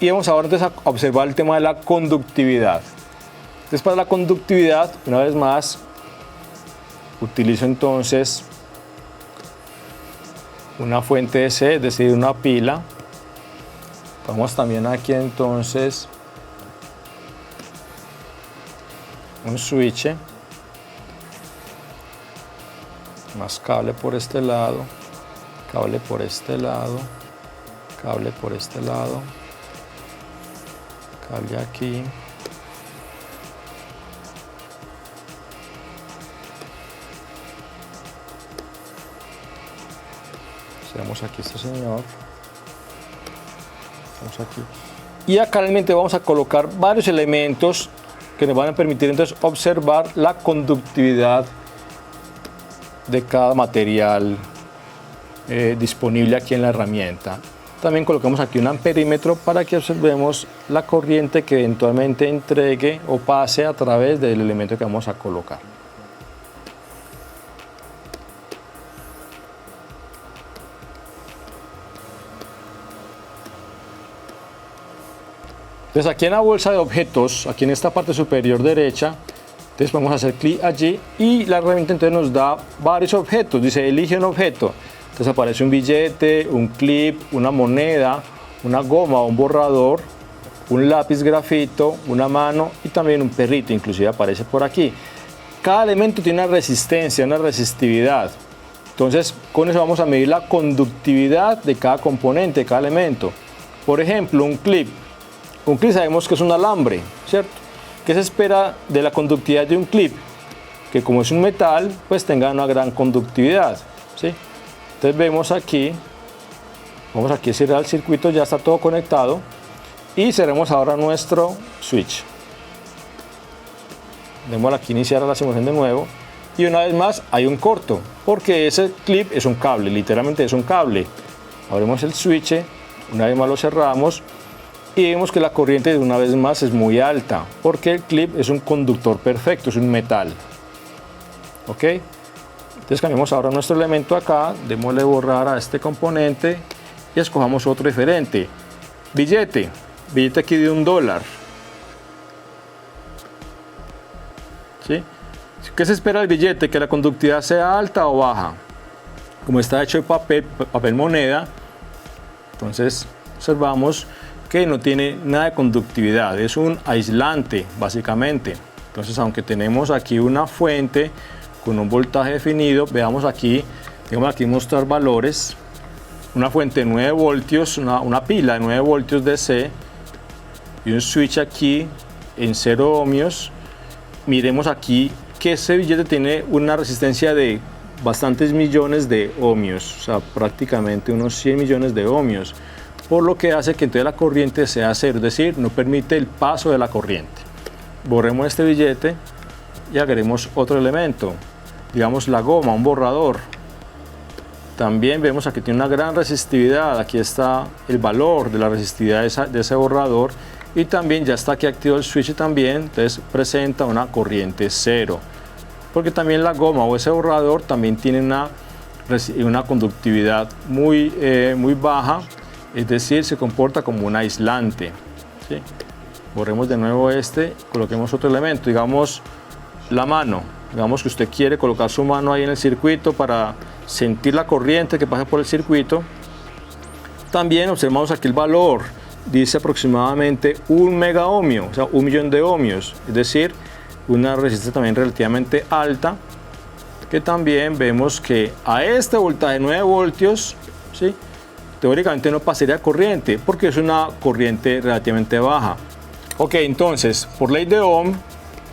Y vamos ahora entonces a observar el tema de la conductividad. Entonces para la conductividad, una vez más, utilizo entonces una fuente DC, es decir, una pila. Vamos también aquí entonces un switch, más cable por este lado, cable por este lado, cable por este lado, cable aquí. Tenemos aquí este señor. Vamos aquí. Y acá realmente vamos a colocar varios elementos que nos van a permitir entonces observar la conductividad de cada material disponible aquí en la herramienta. También colocamos aquí un amperímetro para que observemos la corriente que eventualmente entregue o pase a través del elemento que vamos a colocar. Entonces aquí en la bolsa de objetos, aquí en esta parte superior derecha, entonces vamos a hacer clic allí y la herramienta entonces nos da varios objetos. Dice elige un objeto. Entonces aparece un billete, un clip, una moneda, una goma o un borrador, un lápiz grafito, una mano y también un perrito, inclusive aparece por aquí. Cada elemento tiene una resistencia, una resistividad. Entonces con eso vamos a medir la conductividad de cada componente, de cada elemento. Por ejemplo, un clip. Un clip sabemos que es un alambre, ¿cierto? ¿Qué se espera de la conductividad de un clip? Que como es un metal, pues tenga una gran conductividad, ¿sí? Entonces vemos aquí, vamos aquí a cerrar el circuito, ya está todo conectado. Y cerremos ahora nuestro switch. Démosle aquí iniciar la simulación de nuevo. Y una vez más hay un corto, porque ese clip es un cable, literalmente es un cable. Abrimos el switch, una vez más lo cerramos. Y vemos que la corriente de una vez más es muy alta, porque el clip es un conductor perfecto, es un metal. ¿Ok? Entonces cambiamos ahora nuestro elemento acá, démosle borrar a este componente y escojamos otro diferente. Billete, billete aquí de $1. ¿Sí? ¿Qué se espera del billete? Que la conductividad sea alta o baja. Como está hecho de papel moneda, entonces observamos que no tiene nada de conductividad, es un aislante básicamente. Entonces aunque tenemos aquí una fuente con un voltaje definido, veamos aquí, tenemos aquí mostrar valores, una fuente de 9 voltios, una pila de 9 voltios DC y un switch aquí en 0 ohmios. Miremos aquí que ese billete tiene una resistencia de bastantes millones de ohmios, o sea prácticamente unos 100 millones de ohmios. Por lo que hace que entonces la corriente sea cero, es decir, no permite el paso de la corriente. Borremos este billete y agreguemos otro elemento, digamos la goma, un borrador. También vemos aquí tiene una gran resistividad, aquí está el valor de la resistividad de ese borrador y también ya está aquí activo el switch también, entonces presenta una corriente cero. Porque también la goma o ese borrador también tiene una conductividad muy baja. Es decir, se comporta como un aislante. ¿Sí? Borremos de nuevo este, coloquemos otro elemento, digamos la mano. Digamos que usted quiere colocar su mano ahí en el circuito para sentir la corriente que pasa por el circuito. También observamos aquí el valor, dice aproximadamente 1 mega ohmio, o sea 1 millón de ohmios, es decir, una resistencia también relativamente alta, que también vemos que a este voltaje 9 voltios, ¿sí? Teóricamente no pasaría corriente porque es una corriente relativamente baja. Ok, entonces por ley de Ohm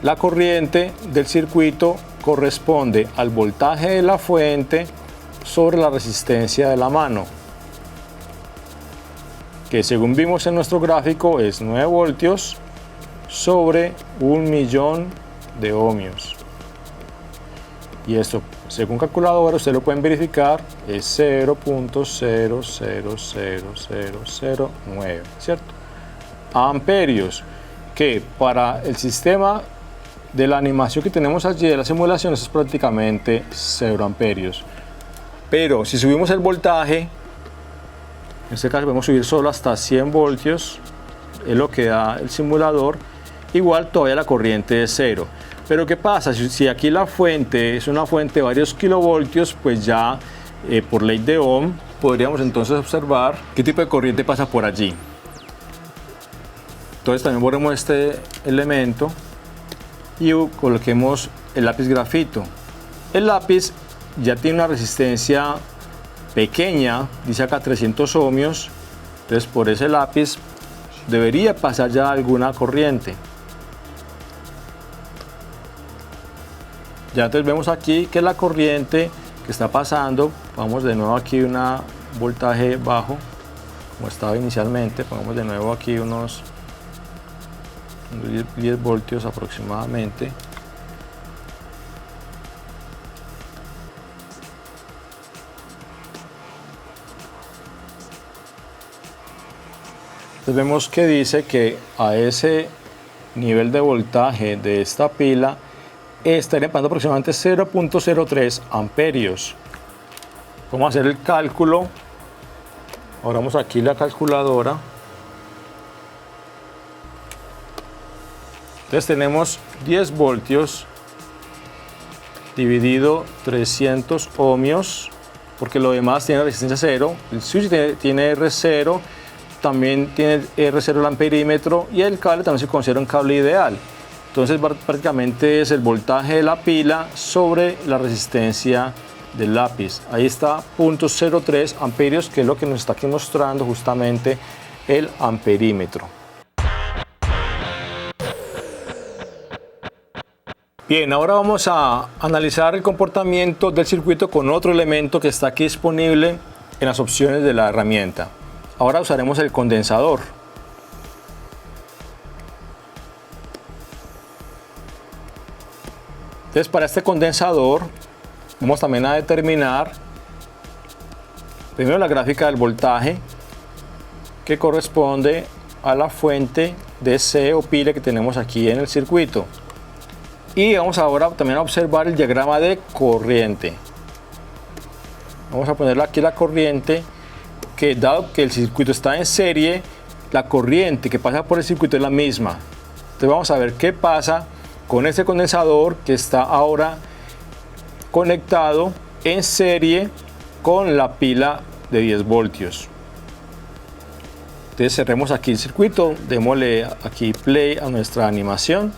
la corriente del circuito corresponde al voltaje de la fuente sobre la resistencia de la mano, que según vimos en nuestro gráfico es 9 voltios sobre 1 millón de ohmios. Y esto, según calculadora, ustedes lo pueden verificar, es 0.000009, ¿cierto? Amperios, que para el sistema de la animación que tenemos allí de las simulaciones es prácticamente 0 amperios. Pero si subimos el voltaje, en este caso podemos subir solo hasta 100 voltios, es lo que da el simulador, igual todavía la corriente es 0. Pero ¿qué pasa? Si aquí la fuente es una fuente de varios kilovoltios, pues ya por ley de Ohm podríamos entonces observar qué tipo de corriente pasa por allí. Entonces también borremos este elemento y coloquemos el lápiz grafito. El lápiz ya tiene una resistencia pequeña, dice acá 300 ohmios, entonces por ese lápiz debería pasar ya alguna corriente. Ya entonces vemos aquí que la corriente que está pasando, vamos de nuevo aquí un voltaje bajo, como estaba inicialmente, pongamos de nuevo aquí unos 10 voltios aproximadamente. Entonces vemos que dice que a ese nivel de voltaje de esta pila estaría pasando aproximadamente 0.03 amperios. Vamos a hacer el cálculo. Abramos aquí la calculadora. Entonces tenemos 10 voltios dividido 300 ohmios, porque lo demás tiene resistencia 0. El switch tiene R0, también tiene R0 el amperímetro y el cable también se considera un cable ideal. Entonces prácticamente es el voltaje de la pila sobre la resistencia del lápiz. Ahí está 0.03 amperios, que es lo que nos está aquí mostrando justamente el amperímetro. Bien, ahora vamos a analizar el comportamiento del circuito con otro elemento que está aquí disponible en las opciones de la herramienta. Ahora usaremos el condensador. Entonces, para este condensador vamos también a determinar primero la gráfica del voltaje, que corresponde a la fuente DC o pila que tenemos aquí en el circuito. Y vamos ahora también a observar el diagrama de corriente. Vamos a ponerle aquí la corriente, que dado que el circuito está en serie, la corriente que pasa por el circuito es la misma. Entonces vamos a ver qué pasa con este condensador que está ahora conectado en serie con la pila de 10 voltios. Entonces cerremos aquí el circuito, démosle aquí play a nuestra animación.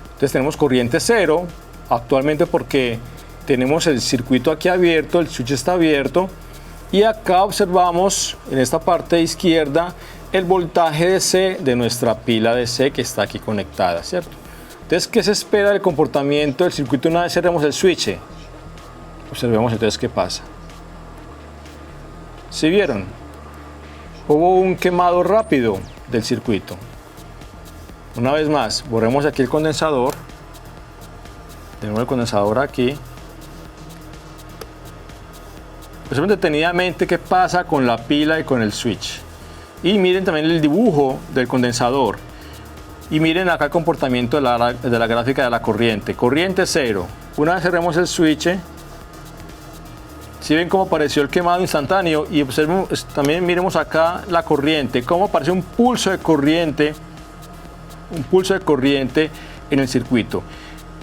Entonces tenemos corriente 0 actualmente porque tenemos el circuito aquí abierto, el switch está abierto, y acá observamos en esta parte izquierda el voltaje DC de nuestra pila DC que está aquí conectada, ¿cierto? Entonces, ¿qué se espera del comportamiento del circuito una vez cerremos el switch? Observemos entonces qué pasa. ¿Sí vieron? Hubo un quemado rápido del circuito. Una vez más, borremos aquí el condensador. Tenemos el condensador aquí. Observen detenidamente qué pasa con la pila y con el switch. Y miren también el dibujo del condensador. Y miren acá el comportamiento de la gráfica de la corriente. Corriente 0. Una vez cerremos el switch, si ven cómo apareció el quemado instantáneo, y observen, también miremos acá la corriente, cómo aparece un pulso de corriente en el circuito.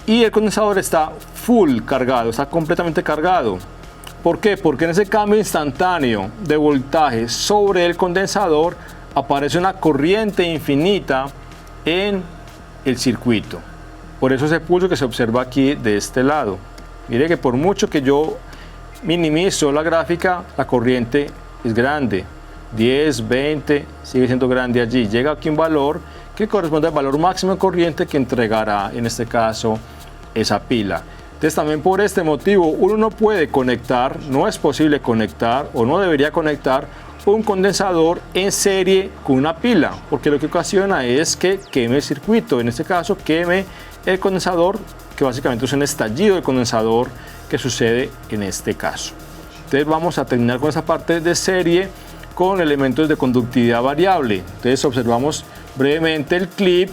Y el condensador está full cargado, está completamente cargado. ¿Por qué? Porque en ese cambio instantáneo de voltaje sobre el condensador aparece una corriente infinita en el circuito. Por eso ese pulso que se observa aquí de este lado. Mire que por mucho que yo minimizo la gráfica, la corriente es grande. 10, 20, sigue siendo grande allí. Llega aquí un valor que corresponde al valor máximo de corriente que entregará, en este caso, esa pila. Entonces también por este motivo uno no puede conectar, no es posible conectar o no debería conectar un condensador en serie con una pila, porque lo que ocasiona es que queme el circuito, en este caso queme el condensador, que básicamente es un estallido de condensador que sucede en este caso. Entonces vamos a terminar con esa parte de serie con elementos de conductividad variable. Entonces observamos brevemente el clip,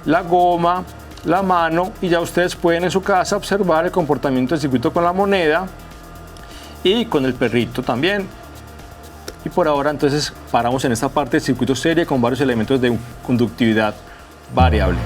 la goma, la mano, y ya ustedes pueden en su casa observar el comportamiento del circuito con la moneda y con el perrito también. Y por ahora entonces paramos en esta parte del circuito serie con varios elementos de conductividad variable.